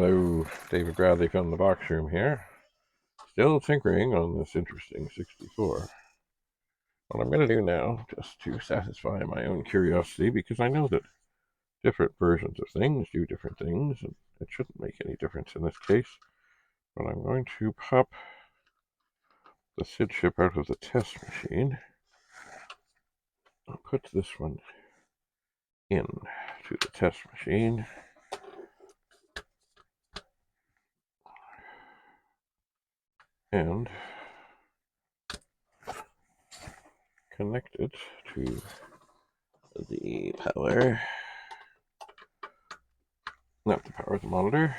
Hello, David Bradley from the box room here. Still tinkering on this interesting 64. What I'm going to do now, just to satisfy my own curiosity, because I know that different versions of things do different things, and it shouldn't make any difference in this case, but I'm going to pop the SID chip out of the test machine. I'll put this one in to the test machine. And connect it to the power, not the power, the monitor.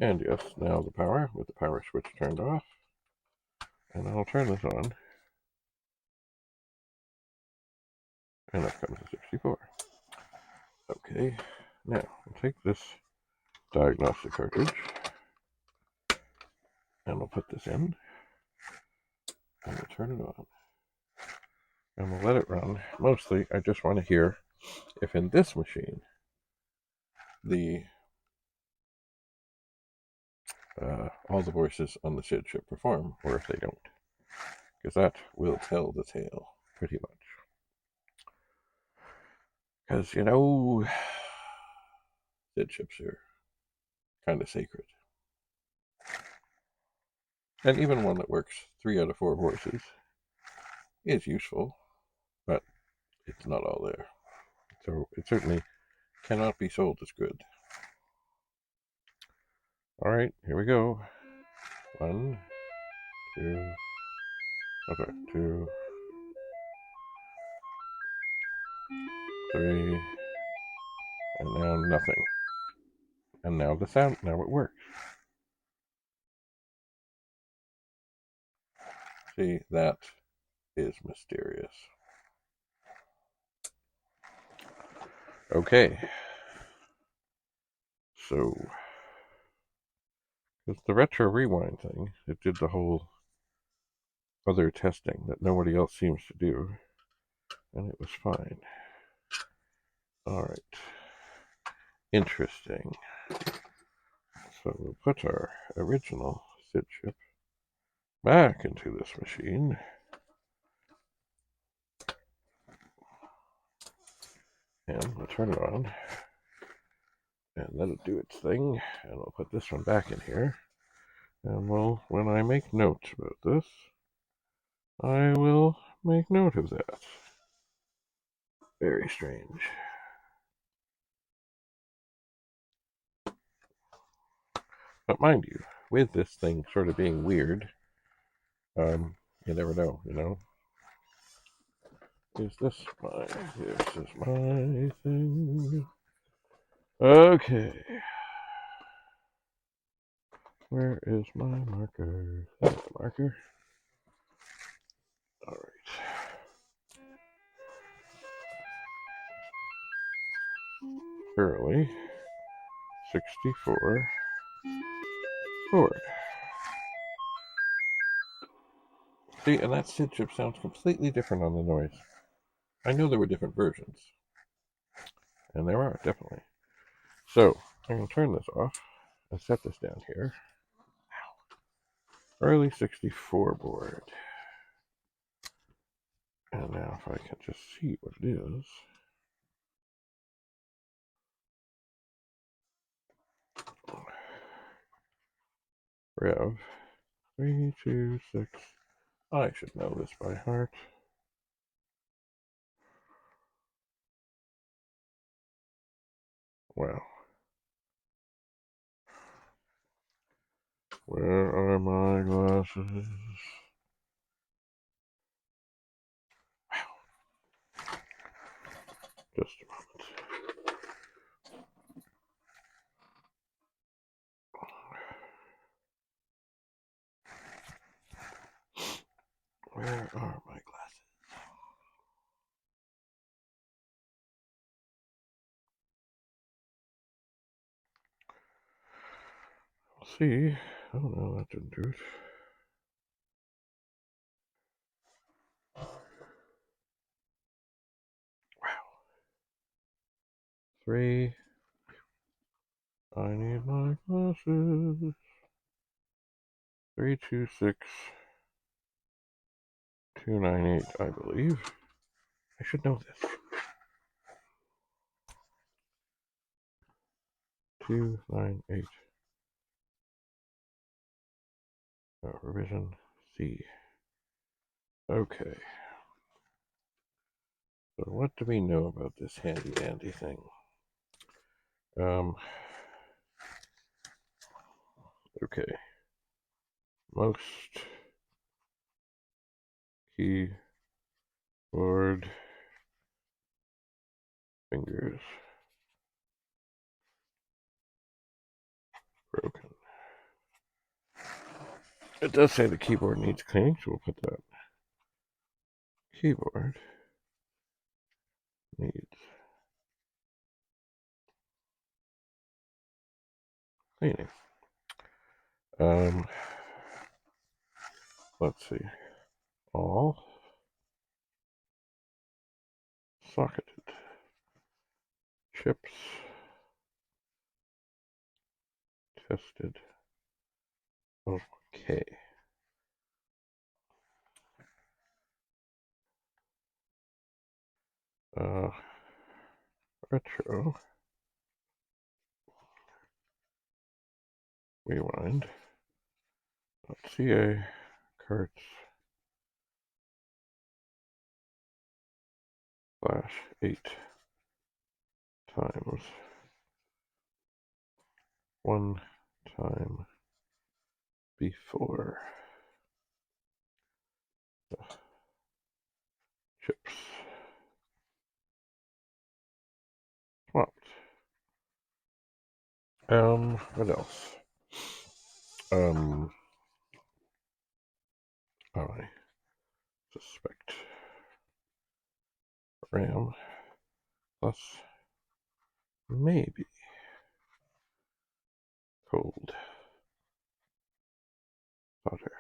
And yes, now the power, with the power switch turned off. And I'll turn this on. And up comes the 64. Okay, now I'll take this diagnostic cartridge and we'll put this in. And we'll turn it on. And we'll let it run. Mostly, I just want to hear if in this machine all the voices on the SID chip perform, or if they don't. Because that will tell the tale, pretty much. Because, you know, SID chips are kind of sacred. And even one that works 3 out of 4 voices is useful, but it's not all there. So it certainly cannot be sold as good. Alright, here we go. 1, 2, okay, 2, 3, and now nothing. And now the sound, now it works. See, that is mysterious. Okay. So, with the retro rewind thing, it did the whole other testing that nobody else seems to do, and it was fine. Alright. Interesting. So we'll put our original SID chip back into this machine. And we'll turn it on. And let it do its thing. And we'll put this one back in here. And we'll, when I make notes about this, I will make note of that. Very strange. But mind you, with this thing sort of being weird, you never know, you know? This is my thing. Okay. Where is my marker? That's the marker. Alright. Early 64 board. See, and that SID chip sounds completely different on the noise. I know there were different versions. And there are, definitely. So, I'm going to turn this off and set this down here. Early 64 board. And now if I can just see what it is. Rev 326. I should know this by heart. Wow. Where are my glasses? Wow. Just a moment. Where are my glasses? We'll see. Oh no, that didn't do it. Wow. 3. I need my glasses. 326298, I believe. I should know this. 298. Revision C. Okay. So what do we know about this handy dandy thing? Okay. Most keyboard fingers broken. It does say the keyboard needs cleaning, so we'll put that. Keyboard needs cleaning. Let's see. All socketed chips tested. Okay. Retro rewind .ca carts /8 times 1 time before the chips swapped. What else? I suspect RAM plus maybe cold solder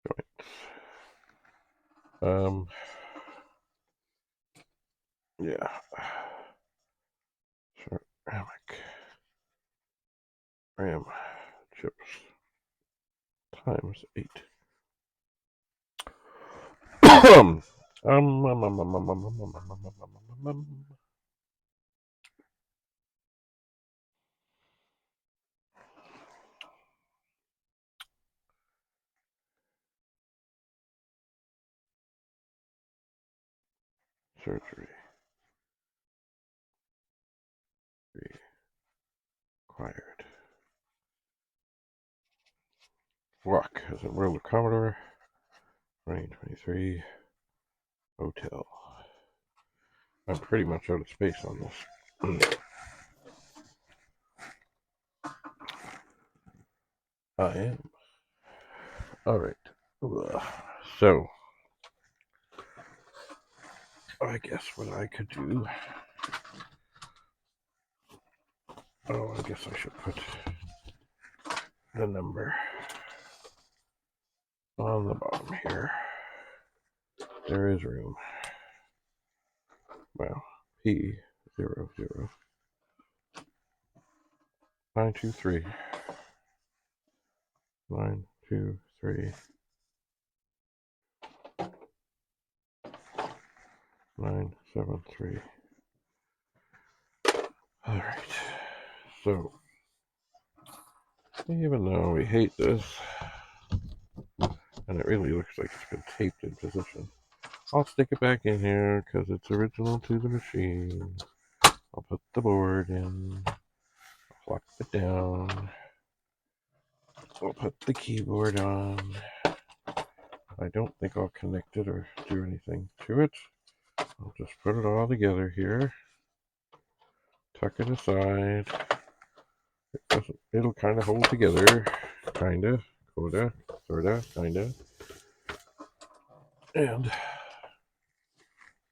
joints. Yeah. Ceramic RAM chips times 8. Surgery required. Walk as in World of Commodore 2023 Hotel. I'm pretty much out of space on this. I am. Alright. So, I guess what I could do. Oh, I guess I should put the number on the bottom here. There is room. Well, P00 923 923 973. Alright. So, even though we hate this, and it really looks like it's been taped in position, I'll stick it back in here because it's original to the machine. I'll put the board in, I'll lock it down, I'll put the keyboard on. I don't think I'll connect it or do anything to it. I'll just put it all together here, tuck it aside. It'll kind of hold together, kinda, coda, sorta, kinda. And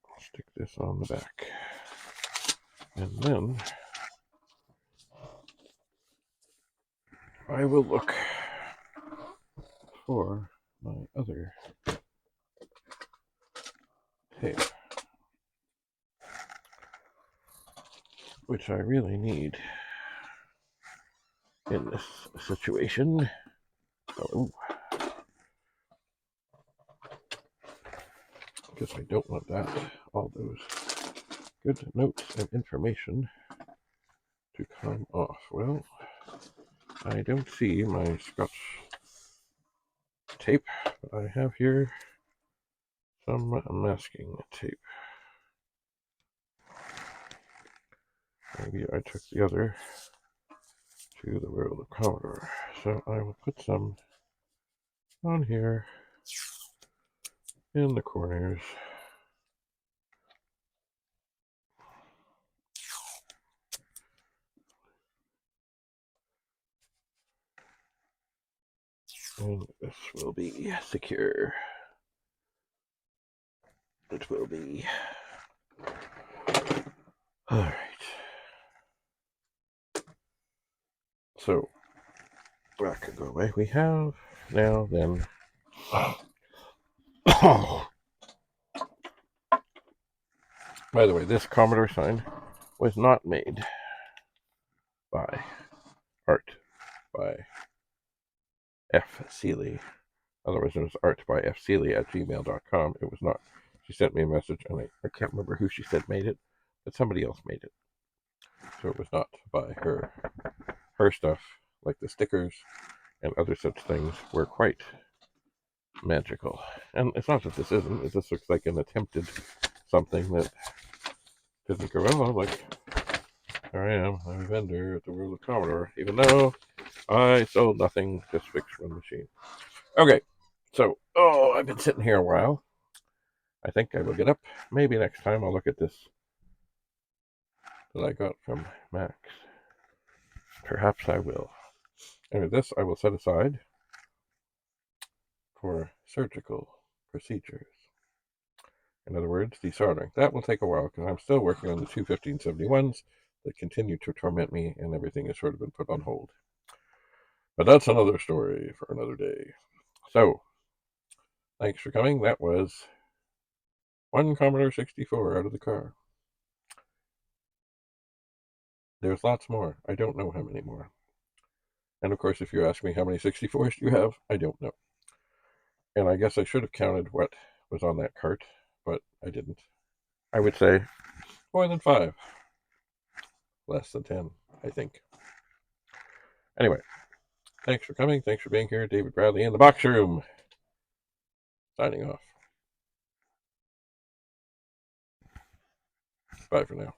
I'll stick this on the back. And then I will look for my other tape. which I really need in this situation. Oh, because I don't want that, all those good notes and information to come off. Well, I don't see my Scotch tape, but I have here some masking tape. Maybe I took the other to the world of Commodore. So I will put some on here in the corners. And this will be secure. It will be. Alright. So, that can go away. We have now then. Oh. By the way, this Commodore sign was not made by Art by F. Seeley. Otherwise, it was art@fseeley@gmail.com. It was not. She sent me a message, and I can't remember who she said made it, but somebody else made it. So it was not by her. Her stuff, like the stickers and other such things, were quite magical. And it's not that this isn't. It just looks like an attempted something that didn't go well. Like, here I am, I'm a vendor at the World of Commodore, even though I sold nothing, just fixed one machine. Okay, so, I've been sitting here a while. I think I will get up. Maybe next time I'll look at this that I got from Max. Perhaps I will. Anyway, this I will set aside for surgical procedures. In other words, desoldering. That will take a while because I'm still working on the two 1571s that continue to torment me, and everything has sort of been put on hold. But that's another story for another day. So, thanks for coming. That was one Commodore 64 out of the car. There's lots more. I don't know how many more. And of course, if you ask me how many 64s do you have, I don't know. And I guess I should have counted what was on that cart, but I didn't. I would say more than 5. Less than 10, I think. Anyway, thanks for coming. Thanks for being here. David Bradley in the box room. Signing off. Bye for now.